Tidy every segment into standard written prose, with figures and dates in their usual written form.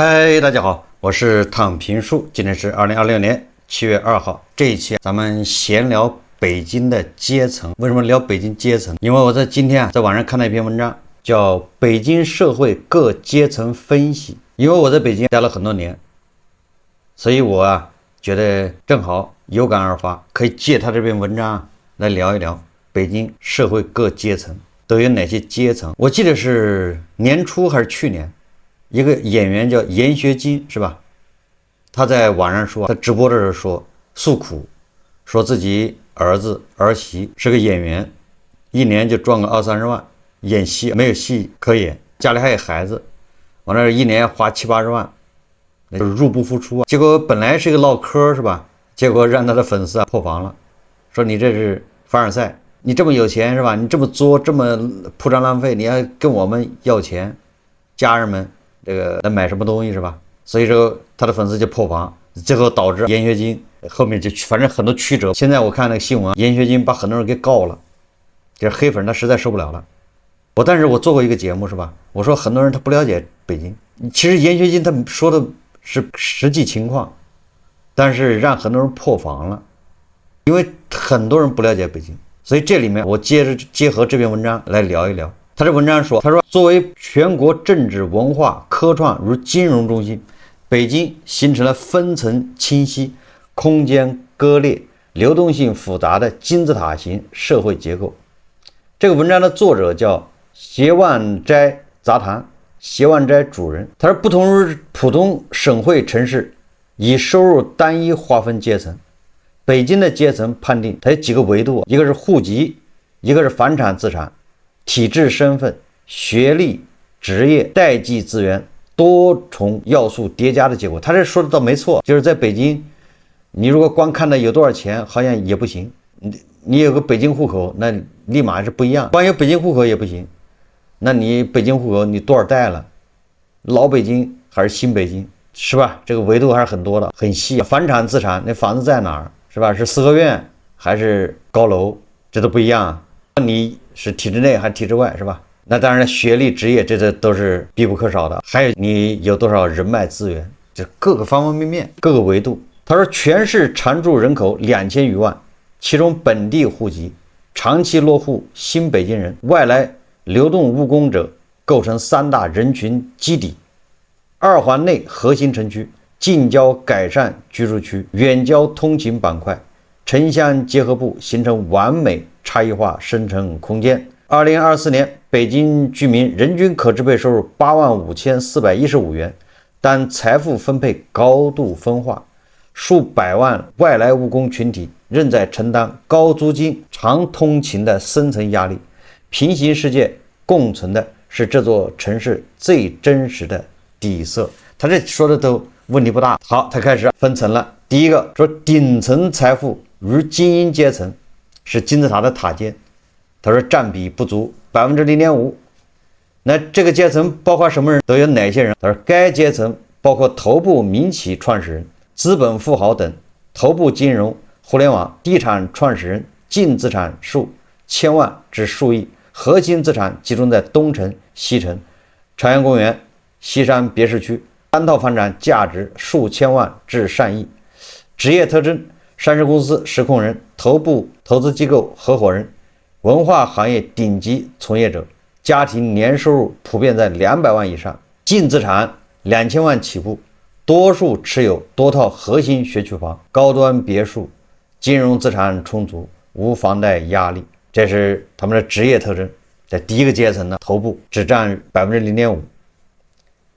嗨，大家好，我是躺平树，今天是2026年7月2号。这一期咱们闲聊北京的阶层。为什么聊北京阶层？因为我今天在网上看到一篇文章，叫《北京社会各阶层分析》。因为我在北京待了很多年，所以我觉得正好有感而发，可以借他这篇文章来聊一聊北京社会各阶层都有哪些阶层。我记得是年初还是去年，一个演员叫严学金，是吧？他在网上说，他直播的时候说诉苦，说自己儿子儿媳是个演员，一年就赚个20-30万，演戏没有戏可演，家里还有孩子，完了一年花70-80万，入不敷出啊。结果本来是一个唠嗑，是吧？结果让他的粉丝破防了，说你这是凡尔赛，你这么有钱是吧？你这么作，这么铺张浪费，你要跟我们要钱，家人们这个能买什么东西是吧？所以说他的粉丝就破防，最后导致严学金后面就反正很多曲折。现在我看那个新闻，严学金把很多人给告了，就是黑粉他实在受不了了。但是我做过一个节目是吧？我说很多人他不了解北京，其实严学金他说的是实际情况，但是让很多人破防了，因为很多人不了解北京。所以这里面我结合这篇文章来聊一聊。他这文章说，作为全国政治文化科创如金融中心，北京形成了分层清晰、空间割裂、流动性复杂的金字塔型社会结构。这个文章的作者叫谢万斋杂谈，谢万斋主人。他说，不同于普通省会城市以收入单一划分阶层，北京的阶层判定它有几个维度，一个是户籍，一个是房产资产、体制身份、学历、职业、代际资源多重要素叠加的结果。他这说的倒没错，就是在北京，你如果光看到有多少钱，好像也不行。你有个北京户口，那立马是不一样。光有北京户口也不行，那你北京户口你多少代了？老北京还是新北京，是吧？这个维度还是很多的，很细。房产资产，那房子在哪儿，是吧？是四合院还是高楼，这都不一样。你是体制内还是体制外，是吧？那当然学历职业这都是必不可少的，还有你有多少人脉资源，这各个方方面面各个维度。他说全市常住人口2000余万，其中本地户籍、长期落户新北京人、外来流动务工者构成3大人群基底。2环内核心城区、近郊改善居住区、远郊通勤板块、城乡结合部形成完美差异化生存空间。2024年，北京居民人均可支配收入85415元，但财富分配高度分化，数百万外来务工群体仍在承担高租金、长通勤的深层压力。平行世界共存的是这座城市最真实的底色。他这说的都问题不大。好，他开始分层了。第一个说，顶层财富如精英阶层，是金字塔的塔尖，他说占比不足0.5%。那这个阶层包括什么人？都有哪些人？他说该阶层包括头部民企创始人、资本富豪等，头部金融、互联网、地产创始人，净资产数千万至数亿，核心资产集中在东城、西城、朝阳公园、西山别墅区，单套房产价值数千万至上亿。职业特征：上市公司实控人、头部投资机构合伙人、文化行业顶级从业者，家庭年收入普遍在200万以上，净资产2000万起步，多数持有多套核心学区房、高端别墅，金融资产充足，无房贷压力。这是他们的职业特征。在第一个阶层呢，头部只占0.5%。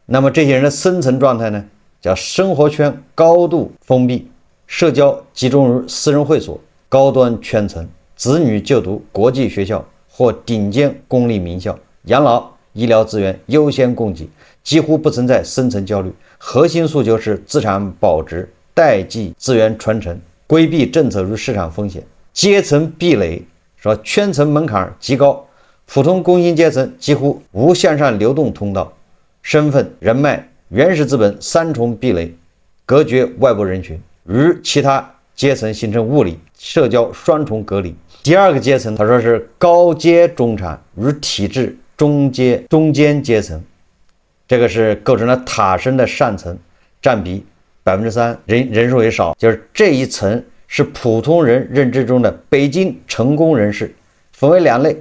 那么这些人的深层状态呢，叫生活圈高度封闭，社交集中于私人会所、高端圈层，子女就读国际学校或顶尖公立名校，养老医疗资源优先供给，几乎不存在深层焦虑。核心诉求是资产保值、代际资源传承，规避政策与市场风险。阶层壁垒说圈层门槛极高，普通工薪阶层几乎无向上流动通道，身份、人脉、原始资本3重壁垒隔绝外部人群，与其他阶层形成物理、社交双重隔离。第二个阶层，他说是高阶中产与体制中间阶层，这个是构成了塔身的上层，占比3%，人数也少。就是这一层是普通人认知中的北京成功人士，分为2类，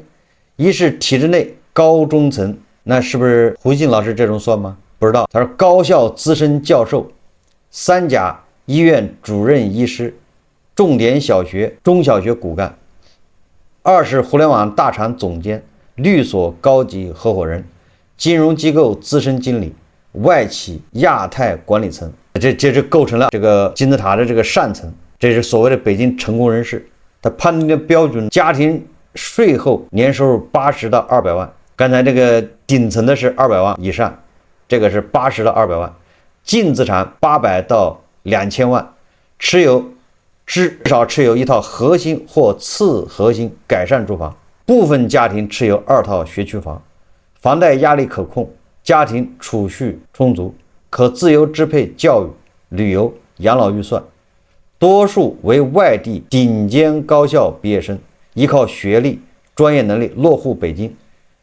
一是体制内高中层，那是不是胡信老师这种算吗？不知道。他说高校资深教授、3甲医院主任医师、重点小学、中小学骨干；二是互联网大厂总监、律所高级合伙人、金融机构资深经理、外企亚太管理层。这构成了这个金字塔的这个上层，这是所谓的北京成功人士。他判定的标准，家庭税后年收入80到200万。刚才这个顶层的是200万以上，这个是80到200万，净资产800到2000万，至少持有1套核心或次核心改善住房，部分家庭持有2套学区房，房贷压力可控，家庭储蓄充足，可自由支配教育、旅游、养老预算。多数为外地顶尖高校毕业生，依靠学历、专业能力落户北京，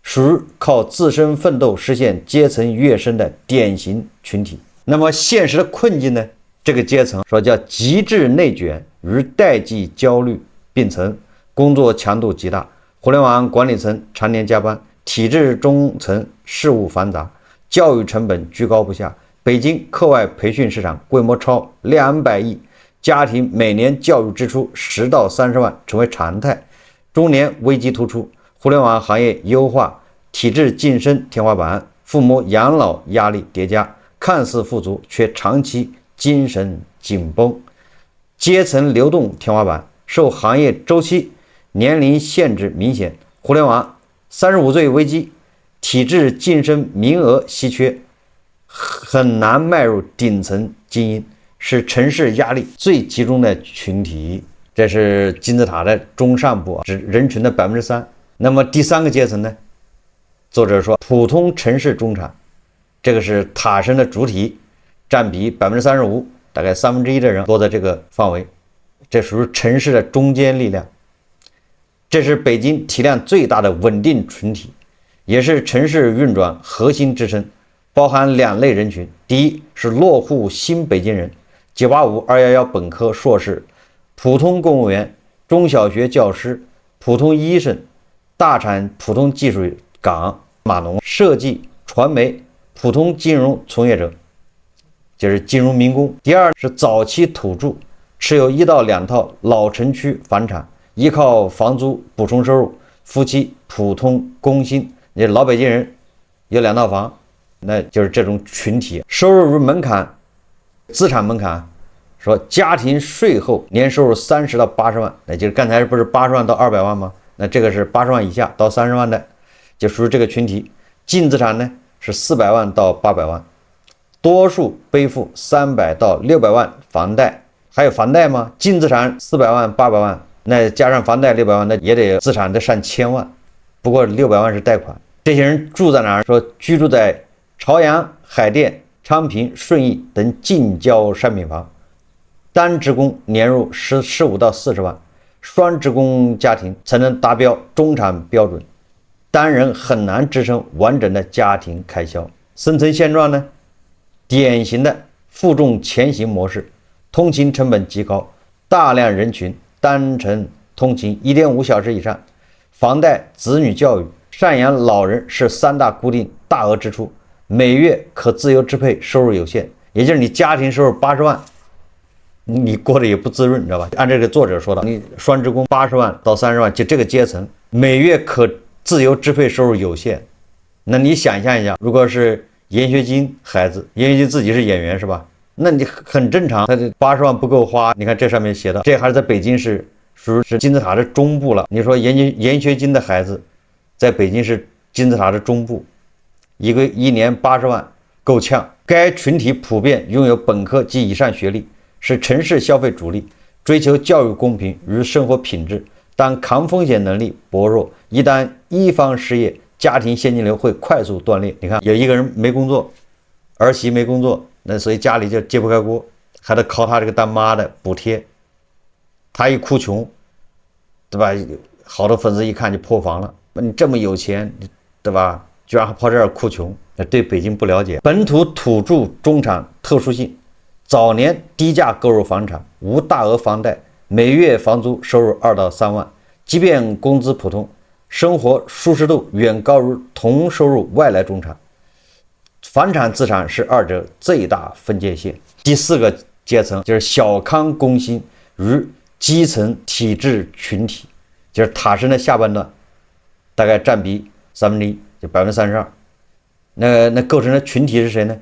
属于靠自身奋斗实现阶层跃升的典型群体。那么现实的困境呢？这个阶层说叫极致内卷与代际焦虑并存，工作强度极大，互联网管理层常年加班，体制中层事务繁杂，教育成本居高不下。北京课外培训市场规模超200亿，家庭每年教育支出10到30万成为常态，中年危机突出，互联网行业优化，体制晋升天花板，父母养老压力叠加，看似富足却长期精神紧绷，阶层流动天花板，受行业周期、年龄限制明显，互联网35岁危机，体制晋升名额稀缺，很难迈入顶层精英，是城市压力最集中的群体。这是金字塔的中上部，是人群的3%。那么第3个阶层呢？作者说普通城市中产，这个是塔身的主体，占比35%，大概1/3的人落在这个范围，这属于城市的中坚力量。这是北京体量最大的稳定群体，也是城市运转核心支撑，包含2类人群。第一是落户新北京人，985、211本科、硕士，普通公务员、中小学教师、普通医生、大产普通技术岗、码农、设计、传媒、普通金融从业者，就是金融民工。第二是早期土著，持有1到2套老城区房产，依靠房租补充收入，夫妻普通工薪，也老北京人有2套房，那就是这种群体。收入入门槛，资产门槛，说家庭税后年收入30到80万，那就是刚才不是80万到200万吗？那这个是80万以下到30万的，就属于这个群体。净资产呢是400万到800万，多数背负300到600万房贷，还有房贷吗？净资产400万800万，那加上房贷600万，那也得资产得上1000万。不过600万是贷款。这些人住在哪儿？说居住在朝阳、海淀、昌平、顺义等近郊商品房，单职工年入15到40万，双职工家庭才能达标中产标准，单人很难支撑完整的家庭开销。生存现状呢？典型的负重前行模式，通勤成本极高，大量人群单程通勤 1.5 小时以上，房贷、子女教育、赡养老人是3大固定大额支出，每月可自由支配收入有限，也就是你家庭收入80万，你过得也不滋润，你知道吧？按这个作者说的，你双职工80万到30万，就这个阶层，每月可自由支配收入有限。那你想象一下，如果是闫学金孩子，闫学金自己是演员是吧？那你很正常，他这80万不够花。你看这上面写的，这还是在北京市，属于是金字塔的中部了。你说闫学金的孩子，在北京是金字塔的中部，一年80万够呛。该群体普遍拥有本科及以上学历，是城市消费主力，追求教育公平与生活品质，但抗风险能力薄弱。一旦一方失业，家庭现金流会快速断裂。你看，有一个人没工作，儿媳没工作，那所以家里就揭不开锅，还得靠他这个当妈的补贴。他一哭穷，对吧？好多粉丝一看就破防了。你这么有钱，对吧？居然还跑这儿哭穷，对北京不了解。本土土著中产特殊性：早年低价购入房产，无大额房贷，每月房租收入2到3万，即便工资普通，生活舒适度远高于同收入外来中产。房产资产是二者最大分界线。第4个阶层就是小康工薪与基层体制群体，就是塔身的下半段，大概占比1/3，就32%。那构成的群体是谁呢？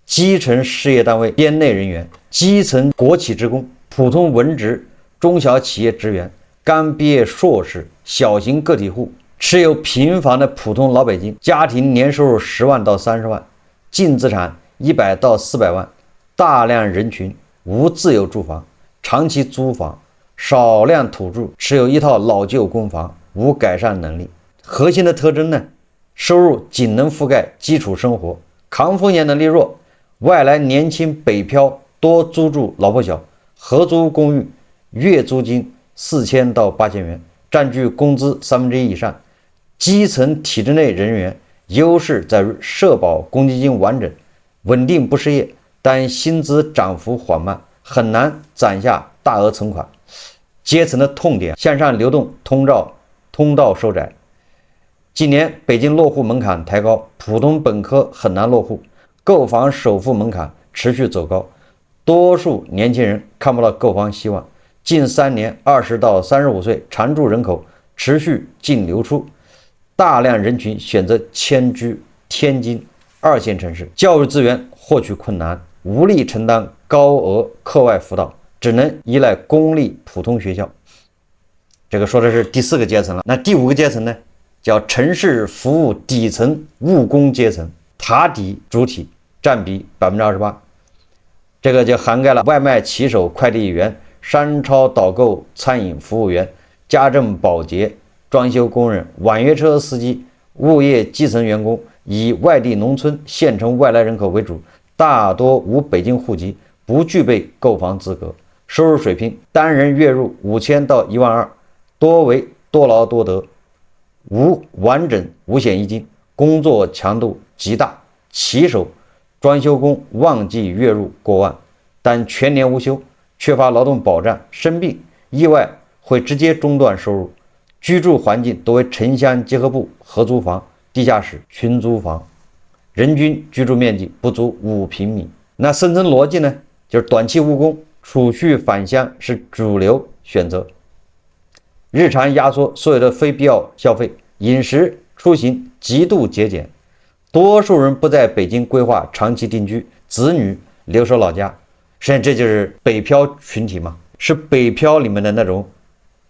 基层事业单位编内人员、基层国企职工、普通文职、中小企业职员、刚毕业硕士、小型个体户、持有平房的普通老北京，家庭年收入10万到30万，净资产100到400万。大量人群无自有住房，长期租房，少量土著持有一套老旧公房，无改善能力。核心的特征呢？收入仅能覆盖基础生活，抗风险能力弱，外来年轻北漂多租住老破小、合租公寓，月租金4000到8000元，占据工资1/3以上。基层体制内人员优势在于社保公积金完整，稳定不失业，但薪资涨幅缓慢，很难攒下大额存款。阶层的痛点：向上流动通道收窄。近年北京落户门槛抬高，普通本科很难落户，购房首付门槛持续走高，多数年轻人看不到购房希望。近3年20到35岁常住人口持续净流出，大量人群选择迁居天津2线城市，教育资源获取困难，无力承担高额课外辅导，只能依赖公立普通学校。这个说的是第4个阶层了。那第5个阶层呢？叫城市服务底层务工阶层，塔底主体占比28%，这个就涵盖了外卖骑手、快递员、商超导购、餐饮服务员、家政保洁、装修工人、网约车司机、物业基层员工，以外地农村、县城外来人口为主，大多无北京户籍，不具备购房资格，收入水平单人月入5000到12000，多为多劳多得，无完整五险一金，工作强度极大，骑手、装修工旺季月入过万，但全年无休，缺乏劳动保障，生病、意外会直接中断收入。居住环境多为城乡结合部、合租房、地下室、群租房，人均居住面积不足5平米。那生存逻辑呢？就是短期务工，储蓄返乡是主流选择。日常压缩所有的非必要消费，饮食出行极度节俭，多数人不在北京规划长期定居，子女留守老家。实际上这就是北漂群体嘛，是北漂里面的那种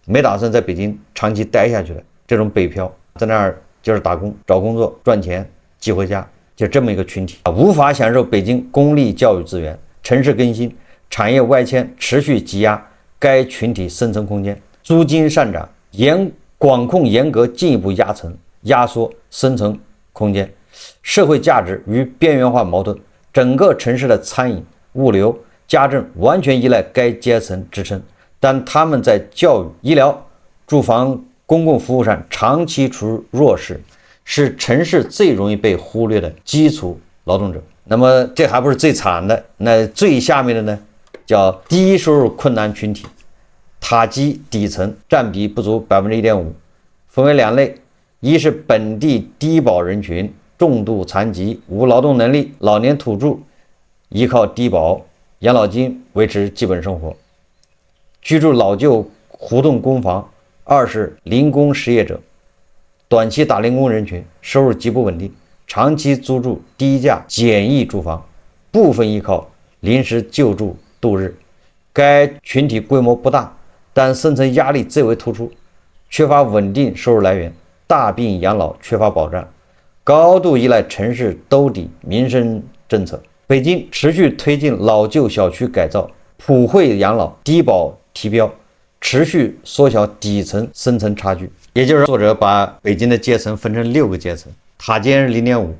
没打算在北京长期待下去的这种北漂，在那儿就是打工、找工作、赚钱寄回家，就这么一个群体，无法享受北京公立教育资源，城市更新、产业外迁持续挤压该群体生存空间。租金上涨，管控严格，进一步压缩生存空间。社会价值与边缘化矛盾，整个城市的餐饮、物流、家政完全依赖该阶层支撑，但他们在教育、医疗、住房、公共服务上长期处于弱势，是城市最容易被忽略的基础劳动者。那么这还不是最惨的，那最下面的呢，叫低收入困难群体。塔基底层占比不足 1.5%， 分为2类，一是本地低保人群，重度残疾、无劳动能力、老年土著，依靠低保、养老金维持基本生活，居住老旧胡同公房；二是零工失业者，短期打零工人群，收入极不稳定，长期租住低价简易住房，部分依靠临时救助度日。该群体规模不大，但生存压力最为突出，缺乏稳定收入来源，大病养老缺乏保障，高度依赖城市兜底民生政策。北京持续推进老旧小区改造，普惠养老、低保提标，持续缩小底层生存差距。也就是作者把北京的阶层分成6个阶层，塔尖是 0.5%，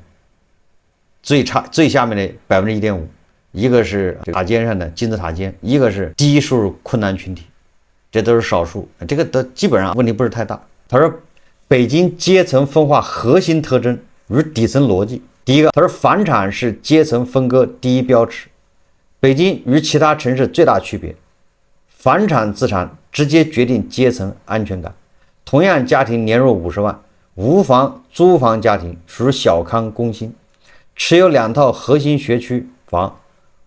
最下面的 1.5%， 一个是塔尖上的金字塔尖，一个是低收入困难群体，这都是少数，这个都基本上问题不是太大。他说北京阶层分化核心特征与底层逻辑第一个，他说房产是阶层分割第一标尺。北京与其他城市最大区别，房产资产直接决定阶层安全感。同样家庭年入50万，无房租房家庭属于小康工薪，持有2套核心学区房，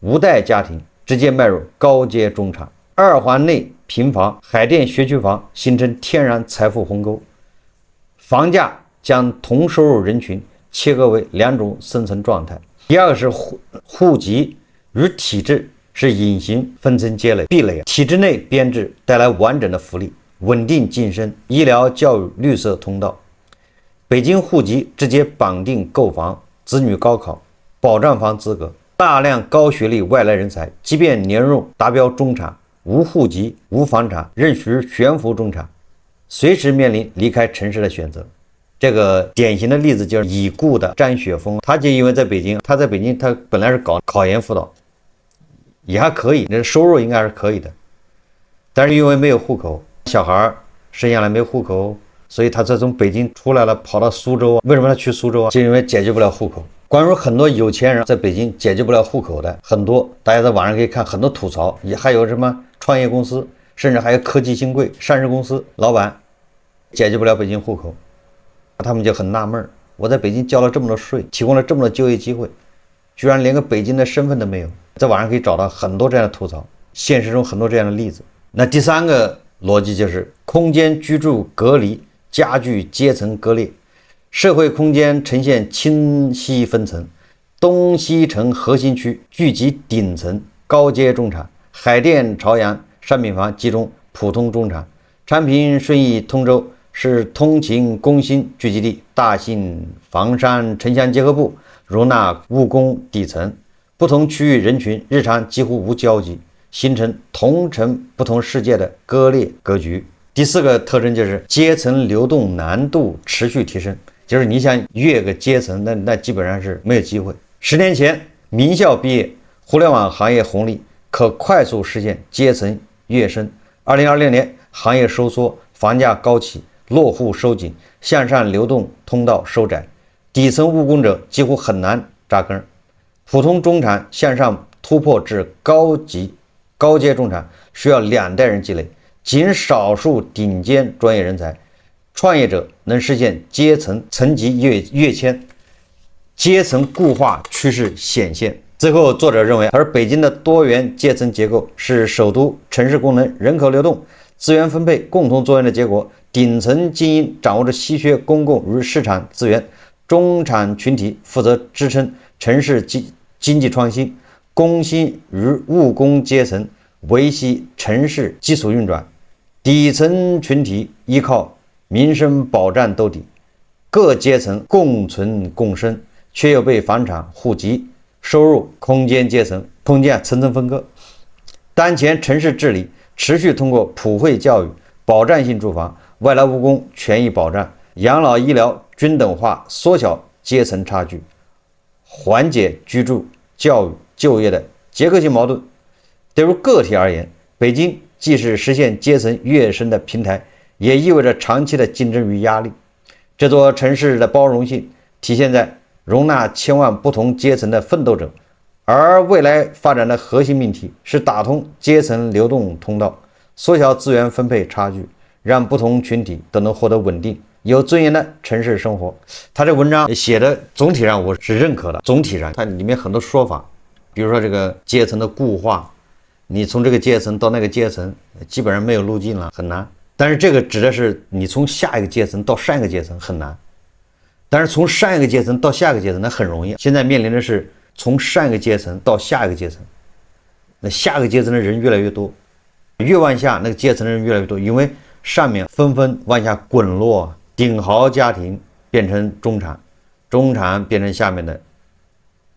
无贷家庭直接迈入高阶中产。2环内平房、海淀学区房形成天然财富鸿沟，房价将同收入人群切割为2种生存状态。第二个是户籍与体制是隐形分层壁垒，体制内编制带来完整的福利、稳定晋升、医疗、教育、绿色通道。北京户籍直接绑定购房、子女高考、保障房资格，大量高学历外来人才，即便年入达标中产，无户籍、无房产，仍属于悬浮中产，随时面临离开城市的选择。这个典型的例子就是已故的张雪峰，他就因为在北京，他本来是搞考研辅导，也还可以，那收入应该是可以的，但是因为没有户口，小孩生下来没户口，所以他才从北京出来了，跑到苏州。为什么他去苏州啊？就因为解决不了户口。关于很多有钱人在北京解决不了户口的很多，大家在网上可以看很多吐槽，也还有什么创业公司，甚至还有科技新贵上市公司老板解决不了北京户口，他们就很纳闷，我在北京交了这么多税，提供了这么多就业机会，居然连个北京的身份都没有。在网上可以找到很多这样的吐槽，现实中很多这样的例子。那第三个逻辑就是空间居住隔离，加剧阶层割裂，社会空间呈现清晰分层，东西城核心区聚集顶层高阶中产，海淀、朝阳商品房集中普通中产，昌平、顺义、通州是通勤工薪聚集地，大兴、房山、城乡结合部容纳务工底层，不同区域人群日常几乎无交集，形成同城不同世界的割裂格局。第四个特征就是阶层流动难度持续提升，就是你想越个阶层，那基本上是没有机会。10年前名校毕业，互联网行业红利可快速实现阶层跃升。2026年行业收缩，房价高企，落户收紧，向上流动通道收窄，底层务工者几乎很难扎根。普通中产向上突破至高阶中产需要2代人积累，仅少数顶尖专业人才、创业者能实现阶层层级跃迁，阶层固化趋势显现。最后作者认为，而北京的多元阶层结构是首都城市功能、人口流动、资源分配共同作用的结果。顶层精英掌握着稀缺公共与市场资源，中产群体负责支撑城市经济创新，工薪与务工阶层维系城市基础运转，底层群体依靠民生保障兜底，各阶层共存共生，却又被房产、户籍、收入、空间层层分割。当前城市治理持续通过普惠教育、保障性住房、外来务工权益保障、养老医疗均等化，缩小阶层差距，缓解居住、教育、就业的结构性矛盾。对于个体而言，北京既是实现阶层跃升的平台，也意味着长期的竞争与压力。这座城市的包容性体现在容纳千万不同阶层的奋斗者，而未来发展的核心命题是打通阶层流动通道，缩小资源分配差距，让不同群体都能获得稳定有尊严的城市生活。他这文章写的总体上我是认可的，总体上它里面很多说法，比如说这个阶层的固化，你从这个阶层到那个阶层基本上没有路径了，很难。但是这个指的是你从下一个阶层到上一个阶层很难，但是从上一个阶层到下一个阶层那很容易。现在面临的是从上一个阶层到下一个阶层，那下一个阶层的人越来越多，越往下那个阶层的人越来越多，因为上面纷纷往下滚落，顶豪家庭变成中产，中产变成下面的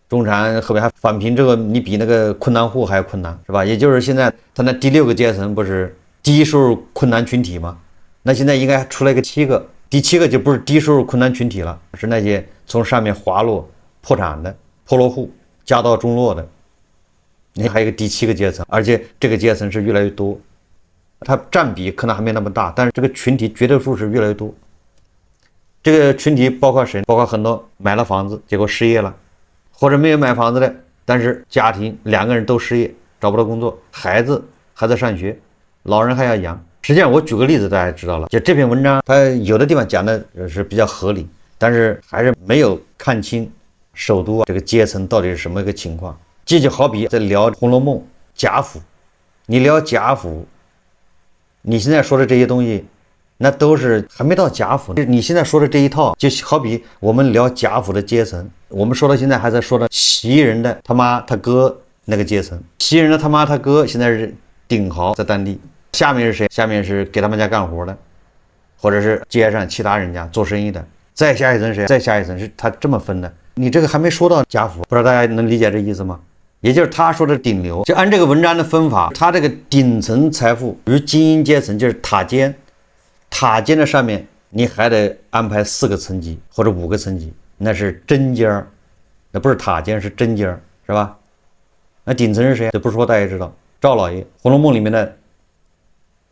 中产，后面还返贫，这个你比那个困难户还要困难，是吧？也就是现在他那第6个阶层不是低收入困难群体吗？那现在应该出来个7个，第7个就不是低收入困难群体了，是那些从上面滑落破产的破落户、家道中落的。你还有一个第7个阶层，而且这个阶层是越来越多，它占比可能还没那么大，但是这个群体绝对数是越来越多。这个群体包括谁？包括很多买了房子结果失业了，或者没有买房子的，但是家庭两个人都失业，找不到工作，孩子还在上学，老人还要养。实际上我举个例子大家知道了，就这篇文章它有的地方讲的是比较合理，但是还是没有看清首都这个阶层到底是什么一个情况。这就好比在聊《红楼梦》贾府，你聊贾府，你现在说的这些东西那都是还没到贾府，你现在说的这一套就好比我们聊贾府的阶层，我们说到现在还在说的袭人的他妈他哥那个阶层，袭人的他妈他哥现在是顶豪在当地，下面是谁？下面是给他们家干活的，或者是街上其他人家做生意的，再下一层谁？再下一层是他这么分的。你这个还没说到贾府，不知道大家能理解这意思吗？也就是他说的顶流，就按这个文章的分法，他这个顶层财富与精英阶层就是塔尖，塔尖的上面你还得安排4个层级或者5个层级，那是针尖儿，那不是塔尖是针尖儿，是吧？那顶层是谁？这不说大家也知道，赵老爷，《红楼梦》里面的，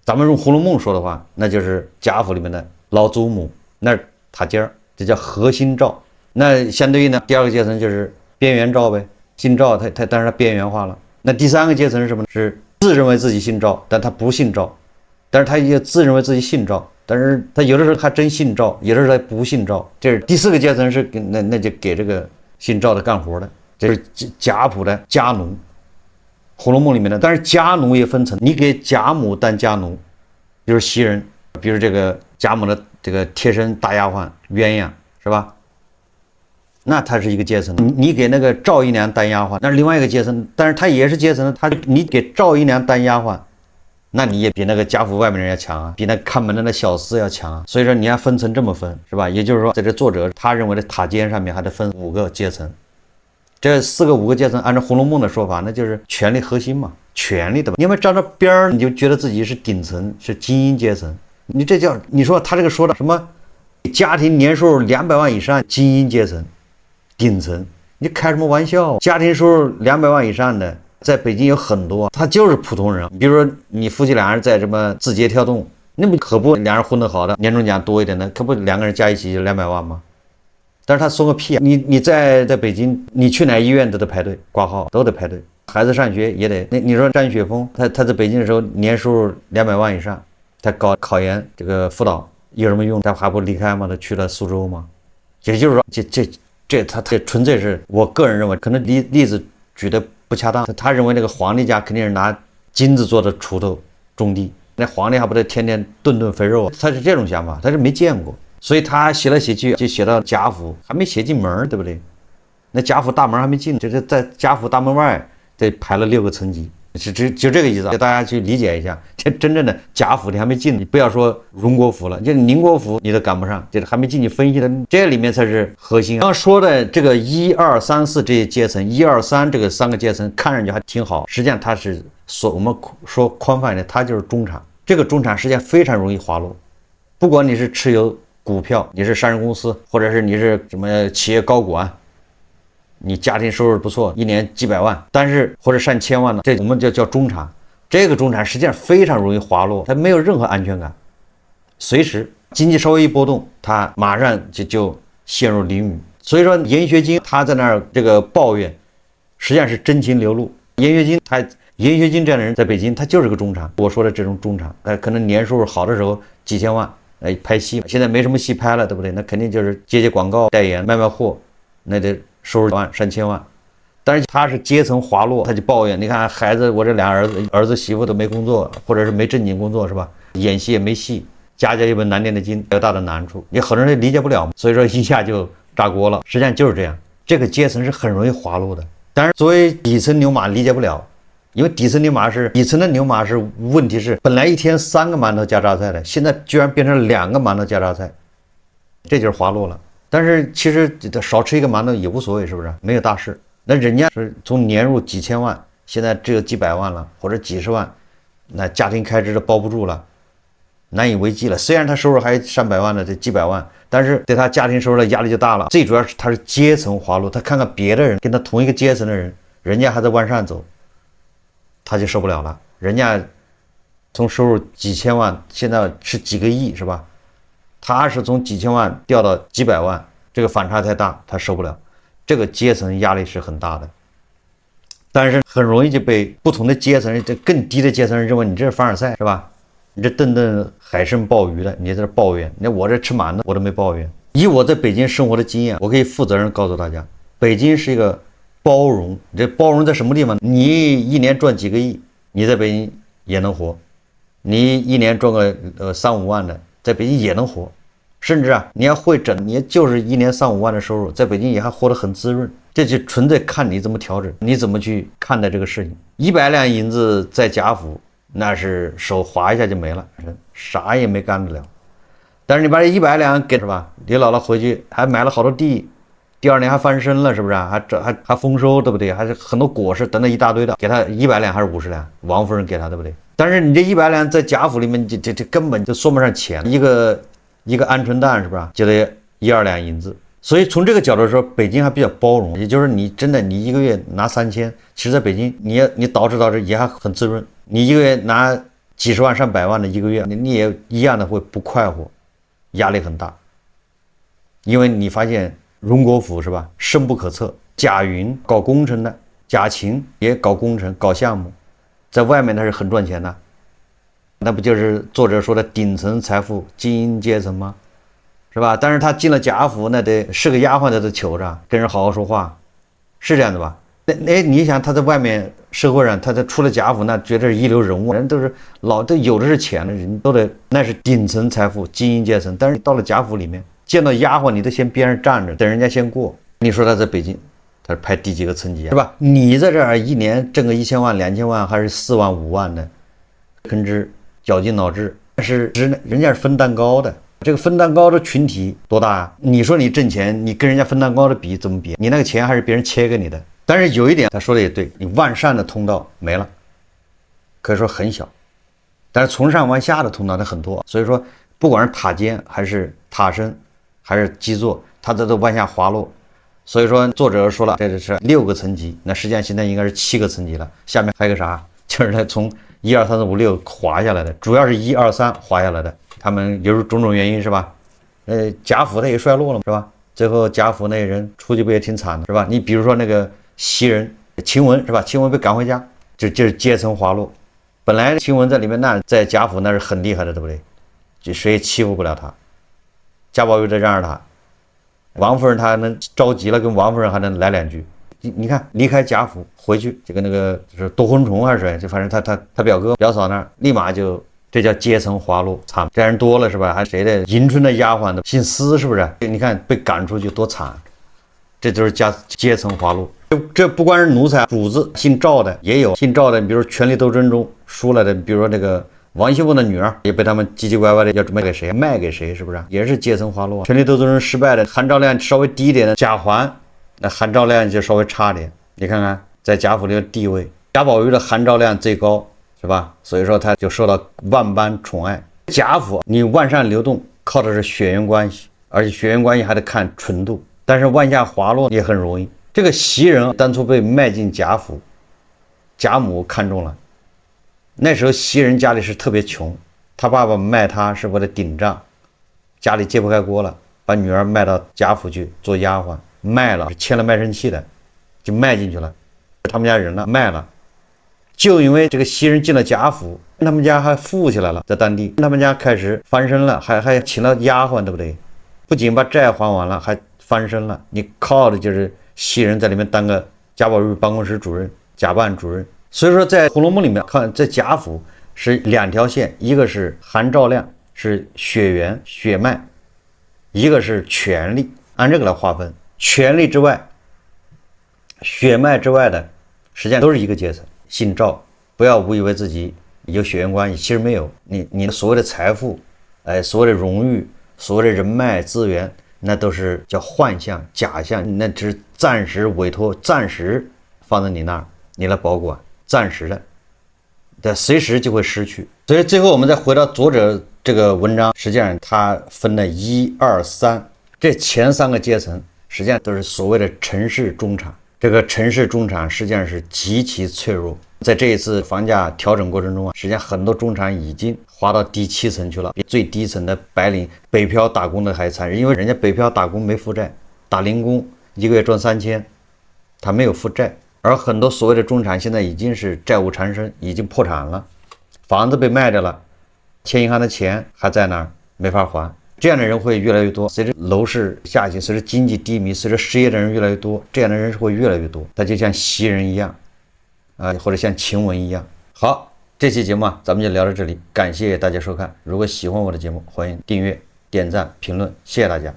咱们用《红楼梦》说的话，那就是贾府里面的老祖母，那是塔尖儿，这叫核心赵。那相对应的第2个阶层就是边缘赵呗，姓赵他但是他边缘化了。那第3个阶层是什么呢？是自认为自己姓赵，但他不姓赵，但是他也自认为自己姓赵，但是他有的时候他真姓赵，有的时候他不姓赵。这是第4个阶层是那就给这个姓赵的干活的，这是贾府的家奴，《红楼梦》里面的。但是家奴也分层，你给贾母当家奴，比如袭人，比如这个贾母的这个贴身大丫鬟鸳鸯，是吧？那他是一个阶层，你给那个赵姨娘当丫鬟，那是另外一个阶层，但是他也是阶层，你给赵姨娘当丫鬟，那你也比那个贾府外面人要强啊，比那看门的那小厮要强啊。所以说你要分层这么分，是吧？也就是说，在这作者他认为的塔尖上面还得分5个阶层，这4个5个阶层，按照《红楼梦》的说法，那就是权力核心嘛，权力的。因为照着边儿，你就觉得自己是顶层，是精英阶层，你这叫你说他这个说的什么？家庭年收入200万以上，精英阶层。顶层，你开什么玩笑？家庭收入200万以上的，在北京有很多，他就是普通人。比如说你夫妻俩人在什么字节跳动，那么可不两人混得好的，年终奖多一点的，可不2个人加一起就200万吗？但是他说个屁啊！你在北京，你去哪医院都得排队挂号，都得排队。孩子上学也得。你说张雪峰，他在北京的时候年收入200万以上，他搞考研这个辅导有什么用？他还不离开吗？他去了苏州吗？也就是说，他纯粹是我个人认为，可能例子举的不恰当。他认为那个皇帝家肯定是拿金子做的锄头种地，那皇帝还不得天天顿肥肉？他是这种想法，他是没见过，所以他写来写去就写到贾府，还没写进门，对不对？那贾府大门还没进，就是在贾府大门外得排了6个层级。就这个意思，给大家去理解一下。这真正的贾府你还没进，你不要说荣国府了，就宁国府你都赶不上，这还没进去分析的，这里面才是核心。刚说的这个1、2、3、4这些阶层，1、2、3这个3个阶层看上去还挺好，实际上它是我们说宽泛一点，它就是中产。这个中产实际上非常容易滑落，不管你是持有股票，你是上市公司，或者是你是什么企业高管。你家庭收入不错，一年几百万，但是或者上千万的，这我们叫中产。这个中产实际上非常容易滑落，他没有任何安全感，随时经济稍微一波动，他马上就陷入囹圄。所以说严学金他在那儿这个抱怨，实际上是真情流露。严学金这样的人在北京，他就是个中产。我说的这种中产，可能年收入好的时候几千万，拍戏，现在没什么戏拍了，对不对？那肯定就是接广告、代言、卖货，那得收入万上千万。但是他是阶层滑落，他就抱怨，你看孩子，我这俩儿子媳妇都没工作，或者是没正经工作，是吧？演戏也没戏，家一本难念的经，比较大的难处，你很多人理解不了，所以说一下就炸锅了。实际上就是这样，这个阶层是很容易滑落的。但是作为底层牛马理解不了，因为底层的牛马是问题是本来一天3个馒头加榨菜的，现在居然变成2个馒头加榨菜，这就是滑落了。但是其实少吃1个馒头也无所谓，是不是？没有大事。那人家是从年入几千万，现在只有几百万了，或者几十万，那家庭开支都包不住了，难以为继了。虽然他收入还上百万的，这几百万，但是对他家庭收入的压力就大了。最主要是他是阶层滑落，他看看别的人跟他同一个阶层的人，人家还在往上走，他就受不了了。人家从收入几千万，现在是几个亿，是吧？他是从几千万掉到几百万，这个反差太大，他受不了，这个阶层压力是很大的。但是很容易就被不同的阶层，这更低的阶层认为你这是凡尔赛是吧？你这顿顿海参鲍鱼的，你在这抱怨，那我这吃馒头我都没抱怨。以我在北京生活的经验，我可以负责任告诉大家，北京是一个包容。这包容在什么地方？你一年赚几个亿，你在北京也能活；你一年赚个3-5万的，在北京也能活。甚至啊，你要会整，你就是一年3-5万的收入，在北京也还活得很滋润。这就纯粹看你怎么调整，你怎么去看待这个事情。100两银子在贾府，那是手划一下就没了，啥也没干得了。但是你把这100两给是吧？李姥姥回去还买了好多地，第2年还翻身了，是不是？还丰收，对不对？还是很多果实等等一大堆的，给他100两还是50两？王夫人给他，对不对？但是你这100两在贾府里面，这根本就算不上钱，一个鹌鹑蛋是不是？就得1-2两银子。所以从这个角度说，北京还比较包容，也就是你真的你一个月拿3000，其实在北京你捯饬也还很滋润。你一个月拿几十万上百万的一个月，你也一样的会不快活，压力很大。因为你发现荣国府是吧，深不可测。贾云搞工程的，贾芹也搞工程搞项目，在外面他是很赚钱的，那不就是作者说的顶层财富精英阶层吗？是吧？但是他进了贾府，那得是个丫鬟在这求着，跟人好好说话，是这样的吧？那你想他在外面社会上，他出了贾府，那绝对是一流人物，人都有的是钱的人，都得那是顶层财富精英阶层。但是到了贾府里面，见到丫鬟你都先边上站着，等人家先过。你说他在北京，他是排第几个层级啊？是吧？你在这儿一年挣个1000万、2000万，还是4万、5万的，吭哧绞尽脑汁，但是人家是分蛋糕的。这个分蛋糕的群体多大啊？你说你挣钱，你跟人家分蛋糕的比怎么比？你那个钱还是别人切给你的。但是有一点他说的也对，你万善的通道没了，可以说很小，但是从上往下的通道它很多。所以说不管是塔尖还是塔身还是基座，它这都往下滑落。所以说作者说了，这是6个层级，那实际上现在应该是7个层级了。下面还有个啥？就是他从1、2、3、4、5、6滑下来的，主要是1、2、3滑下来的。他们有种种原因是吧？贾府他也衰落了是吧？最后贾府那人出去不也挺惨的是吧？你比如说那个袭人晴雯是吧？晴雯被赶回家，就是阶层滑落。本来晴雯在里面那在贾府那是很厉害的，对不对？就谁也欺负不了他。贾宝玉在让着他，王夫人他还能着急了，跟王夫人还能来2句。你看离开贾府回去，这个就是夺魂虫还是谁？就反正他表哥表嫂那儿立马就。这叫阶层滑落，惨，这人多了是吧？还谁的迎春的丫鬟的姓司是不是？你看被赶出去多惨，这就是阶层滑落。这不光是奴才，主子姓赵的也有，姓赵的，比如权力斗争中输了的，比如说那个王熙凤的女儿也被他们唧唧歪歪的要卖给谁？卖给谁？是不是？也是阶层滑落。权力斗争中失败的韩兆亮稍微低一点的贾环，那韩兆亮就稍微差点。你看看在贾府里的地位，贾宝玉的韩兆亮最高。是吧？所以说他就受到万般宠爱。贾府你万善流动靠的是血缘关系，而且血缘关系还得看纯度，但是往下滑落也很容易。这个袭人当初被卖进贾府，贾母看中了，那时候袭人家里是特别穷，他爸爸卖他是为了顶账，家里揭不开锅了，把女儿卖到贾府去做丫鬟，卖了签了卖身契的，就卖进去了，他们家人了，卖了。就因为这个袭人进了贾府，他们家还富起来了，在当地他们家开始翻身了，还请了丫鬟，对不对？不仅把债还完了，还翻身了。你靠的就是袭人在里面当个贾宝玉办公室主任、贾办主任。所以说在《红楼梦》里面看，在贾府是2条线，一个是韩兆亮是血缘血脉，一个是权力，按这个来划分。权力之外，血脉之外的，实际上都是一个阶层。姓赵，不要误以为自己有血缘关系，其实没有。你所谓的财富，所谓的荣誉，所谓的人脉资源，那都是叫幻象、假象，那只是暂时委托、暂时放在你那儿，你来保管，暂时的，但随时就会失去。所以最后我们再回到作者这个文章，实际上它分了1、2、3，这前3个阶层实际上都是所谓的陈氏中产。这个城市中产实际上是极其脆弱。在这一次房价调整过程中啊，实际上很多中产已经滑到第7层去了，比最低层的白领北漂打工的还惨，因为人家北漂打工没负债，打零工一个月赚3000，他没有负债。而很多所谓的中产现在已经是债务缠身，已经破产了，房子被卖掉了，欠银行的钱还在那儿没法还。这样的人会越来越多，随着楼市下行，随着经济低迷，随着失业的人越来越多，这样的人会越来越多。他就像袭人一样，或者像晴雯一样。好，这期节目咱们就聊到这里，感谢大家收看。如果喜欢我的节目，欢迎订阅、点赞、评论，谢谢大家。